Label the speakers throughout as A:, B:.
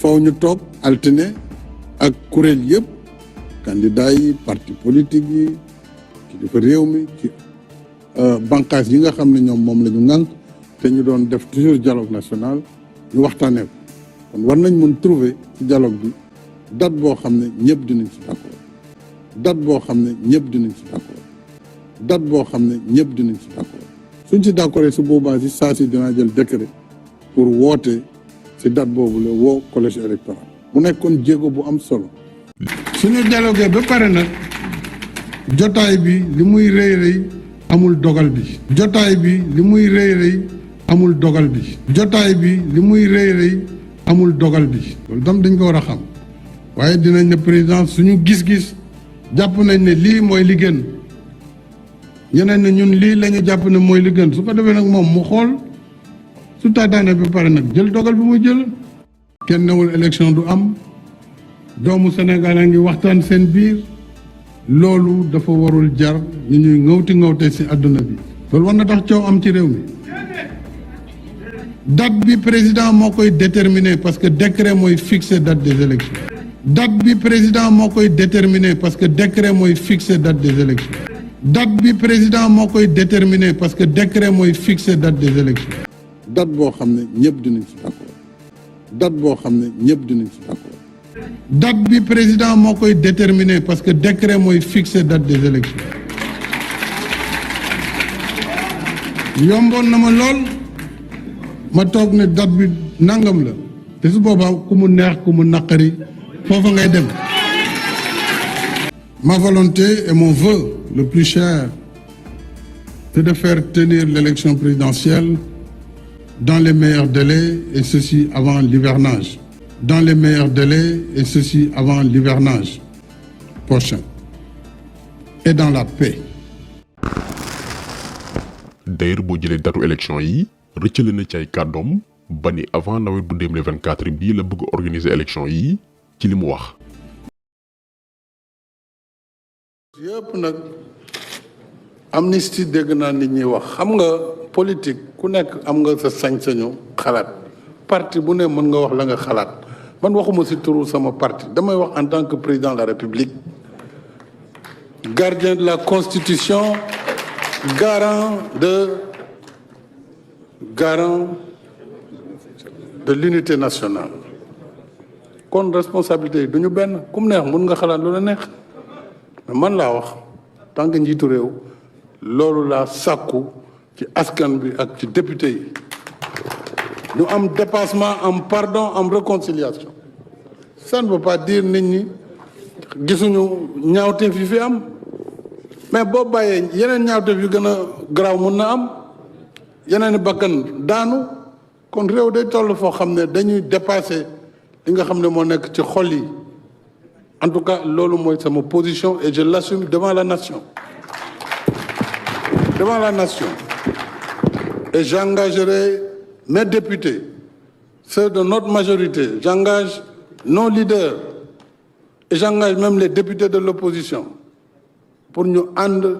A: faw ñu toog altine ak kuréel yëpp candidat yi parti politique yi kilifa réew mi ci bànqaas yi nga xam ne ñoom moom la ñu ŋànk te ñu doon def toujours dialogue national ñu waxtaanee ko kon war nañ mën trouver ci dialogue bi date boo xam ne ñëpp dinañ ci d'accord date boo xam ne ñëpp dinañ ci d'accord date boo xam ne ñëpp dinañ ci d'accord suñ ci d'accord su boobaa si saa si dinaa jël décret pour woote si date boobu la woo collège électoral mu nekkoon jéego bu am solo. suñu dialogué ba pare nag jotaay bi li muy rëy rëy amul dogal bi. jotaay bi li muy rëy rëy amul dogal bi. jotaay bi li muy rëy rëy amul dogal bi. loolu tam dañ ko war a xam waaye dinañ ne président suñu gis-gis jàpp nañ ne lii mooy li gën ñeneen ne ñun lii la ñu jàpp ne mooy li gën su ko defee nag moom mu xool su taataane ba pare nag jël dogal bi muy jël. kenn newul élection du am doomu Sénégal a ngi waxtaan seen biir loolu dafa warul jar ñu ñuy ŋawte ci àdduna bi loolu war na tax coow am ci réew mi. date bi président moo koy déterminer parce que décret mooy fixer date des élections. date bi président moo koy déterminer parce que décret mooy fixer date des élections. date bi président moo koy déterminer parce que décret mooy fixer date des élections. date boo xam ne ñëpp dinañ ci d'accord date boo xam ne ñëpp dinañ ci d'accord. date bi président moo koy déterminer parce que décret mooy fixer date des élections. yomboon na ma lool ma toog ne date bi nangam la te su boobaa ku mu neex ku mu naqari foofa ngay dem. Ma volonté et mon vœu le plus cher c'est de faire tenir l'élection présidentielle dans les meilleurs délais et ceci avant l'hivernage. Dans les meilleurs délais et ceci avant l'hivernage prochain. Et dans la paix.
B: D'ailleurs boo jëlee datu élection yi rëccale na ci ay kàddoom ba ni avant nawet bu 2024 bii la bëgg organiser élection yi ci li mu wax.
A: yëpp nag amnistie dégg naa nit ñi wax xam nga politique ku nekk am nga sa sañ-sañu xalaat parti bu ne mën nga wax la nga xalaat man waxuma ci turu sama parti damay wax en tant que président de la République gardien de la Constitution garant de l'unité nationale kon responsabilité yi du ñu benn ku mu neex mën nga xalaat lu la neex mais man laa wax tant que njiitu réew loolu laa sàkku ci askan bi ak ci député yi ñu am dépassement am pardon am réconciliation ça ne veut pas dire nit ñi gisuñu ñaawteef yi fi am mais boo bàyyee yeneen ñaawteef yu gën a garaaw mun na am yeneen i bakkan daanu kon réew day toll foo xam ne dañuy dépasser li nga xam ne moo nekk ci xol yi en tout cas loolu mooy sama position et je l'assume devant la nation et j'engagerai mes députés ceux de notre majorité j'engage nos leaders et j'engage même les députés de l'opposition pour ñu ànd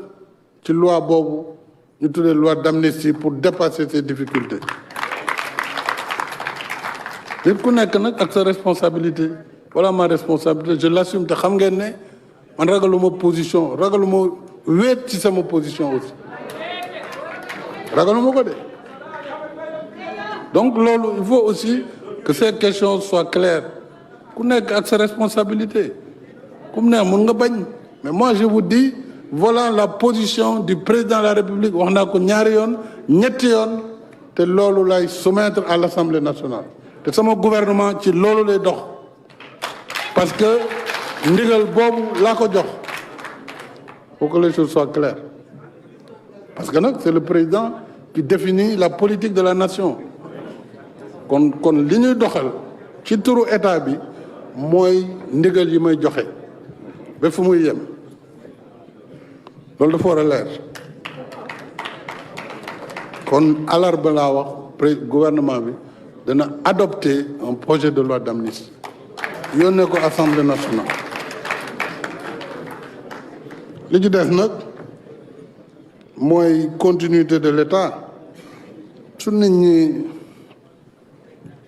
A: ci loi boobu ñu tuddee loi d'amnistie pour dépasser ces difficultés nit ku nekk nag ak sa responsabilité voilà ma responsabilité je l'assume te xam ngeen ne man ragaluma position ragaluma wéet ci sama position aussi ragaluma ko de donc loolu il faut aussi que ces questions soient claires ku nekk ak sa responsabilité ku mu neex mun nga bañ mais moi je vous dis voilà la position du président de la République wax naa ko ñaari yoon ñetti yoon te loolu lay soumettre à l'Assemblée nationale te sama gouvernement ci loolu lay dox parce que ndigal boobu laa ko jox pour que les choses soient claires parce que nag c'est le président qui définit la politique de la nation kon li ñuy doxal ci turu état bi mooy ndigal yi may joxe ba fu muy yem loolu dafa war a leer kon alarba laa wax gouvernement bi dana adopter un projet de loi d'amnistie yónnee ko Assemblée nationale li ci des nag mooy continuité de l'État su nit ñi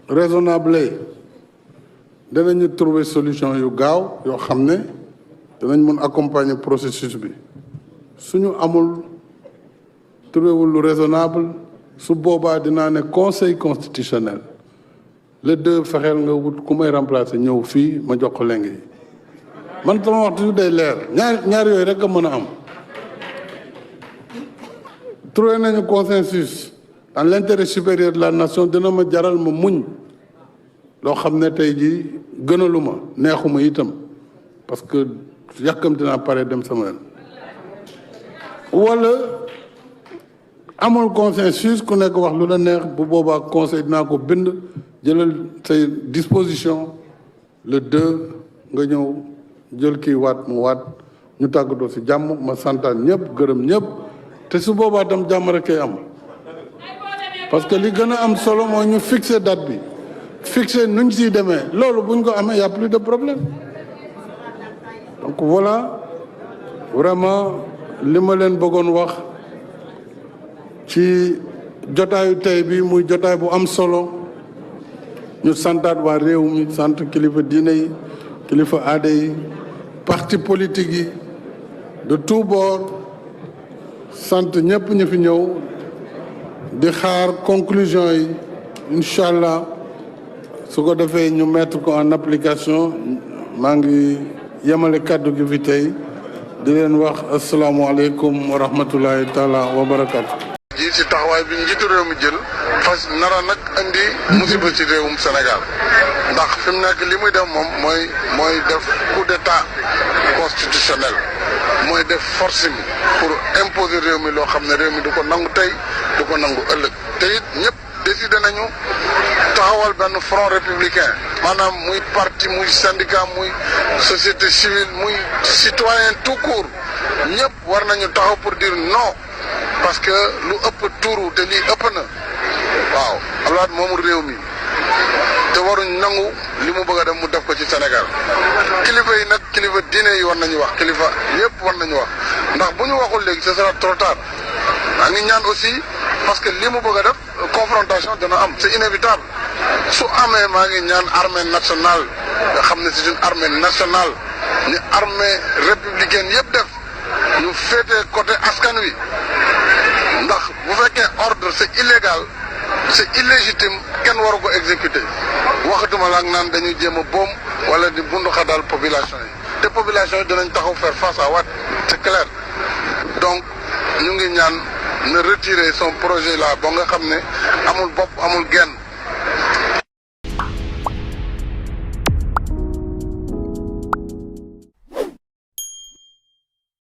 A: raisonnable danañu trouver solution yu gaaw yoo xam ne danañ mun accompagner processus bi suñu amul trouvé wul lu raisonnable su boobaa dinaa ne conseil constitutionnel le 2 fexeel nga wut ku may remplacer ñëw fii ma jox ko leng yi man sama wax toujours day leer ñaar yooyu rek a mën a am trouvé nañu consensus dans l'intérêt supérieur de la nation dina ma jaral ma muñ loo xam ne tey jii gënaluma neexuma itam parce que yàkkamti naa pare dem sama yoon wala amul consensus ku nekk wax lu la neex bu boobaa conseil dinaa ko bind jëlal say disposition le 2 nga ñëw jël kii waat mu waat ñu tàggatoo si jàmm ma santaan ñëpp gërëm ñëpp te su boobaa tam jàmm rek kay am parce que li gën a am solo mooy ñu fixer date bi fixer nuñ siy demee loolu buñ ko amee y a plus de problème donc voilà vraiment li ma leen bëggoon wax ci jotaayu tey bi muy jotaay bu am solo ñu santaat waa réew mi sant kilifa diine yi kilifa aada yi parti politique yi de tous bords sant ñëpp ñu fi ñëw di xaar conclusion yi incha allah su ko defee ñu mettre ko en application maa ngi yemale kàddu gi fi tey di leen wax asalaamualeykum wa rahmatulahi taala wa barakatu. ji si taxawaay bi njiitu réew mi jël fas nara nag indi musiba ci réewum Sénégal ndax fi mu nekk li muy def moom mooy def coup d'état constitutionnel mooy def forcing pour imposer réew mi loo xam ne réew mi du ko nangu tey du ko nangu ëllëg te it ñëpp décidé nañu taxawal benn front républicain maanaam muy parti muy syndicat muy société civile muy citoyen tout court ñëpp war nañu taxaw pour dire non parce que lu ëpp tuuru te lii ëpp na waaw Abdoulaye moomul réew mi te waruñ nangu li mu bëgg a def mu def ko ci Sénégal kilifa yi nag kilifa diine yi war nañu wax kilifa yëpp war nañu wax ndax bu ñu waxul léegi ce sera trop tard maa ngi ñaan aussi parce que li mu bëgg a def confrontation dana am c'est inévitable su amee maa ngi ñaan armée nationale nga xam ne c'est une armée nationale ni armée républicaine yëpp def ñu féetee côté askan wi ndax bu fekkee ordre c'est illégal c'est illégitime kenn waru ko exécuter waxatuma la ak naan dañuy jéem a boom wala di bunduxataal population yi te population yi dinañ taxaw faire face à Wade c'est clair donc ñu ngi ñaan na retirer son projet là ba nga xam ne amul bopp amul genn